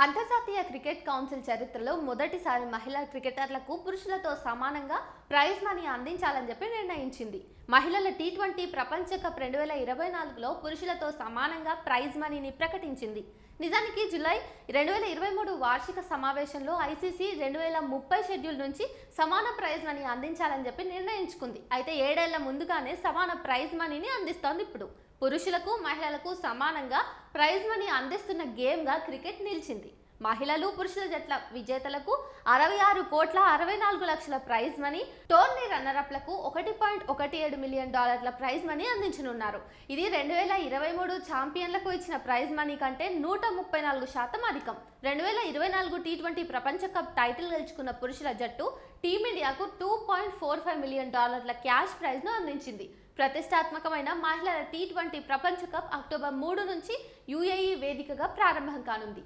అంతర్జాతీయ cricket council చరిత్రలో మొదటిసారి మహిళా క్రికెటర్లకు పురుషులతో సమానంగా ప్రైజ్ మనీ అందించాలని చెప్పి నిర్ణయించింది. మహిళల టీ20 ప్రపంచ కప్ 2024లో పురుషులతో సమానంగా ప్రైజ్ మనీని ప్రకటించింది. నిజానికి జూలై 2023 వార్షిక సమావేశంలో ఐసీసీ 2030 షెడ్యూల్ నుంచి సమాన ప్రైజ్ మనీ అందించాలని చెప్పి నిర్ణయించుకుంది. అయితే 7 ఏళ్ల ముందుగానే సమాన ప్రైజ్ మనీని అందిస్తోంది. ఇప్పుడు పురుషులకు మహిళలకు సమానంగా ప్రైజ్ మనీ అందిస్తున్న గేమ్గా క్రికెట్ నిలిచింది. మహిళలు పురుషుల జట్ల విజేతలకు 66 కోట్ల 64 లక్షల ప్రైజ్ మనీ, టోర్నీ రన్నరప్లకు $1.17 మిలియన్ ప్రైజ్ మనీ అందించనున్నారు. ఇది 2023 ఛాంపియన్లకు ఇచ్చిన ప్రైజ్ మనీ కంటే 134% అధికం. 2024 టీ20 ప్రపంచ కప్ టైటిల్ గెలుచుకున్న పురుషుల జట్టు టీమిండియాకు $2.45 మిలియన్ క్యాష్ ప్రైజ్ను అందించింది. ప్రతిష్టాత్మకమైన మహిళల టీ20 ప్రపంచ కప్ అక్టోబర్ 3 నుంచి యుఏఈ వేదికగా ప్రారంభం కానుంది.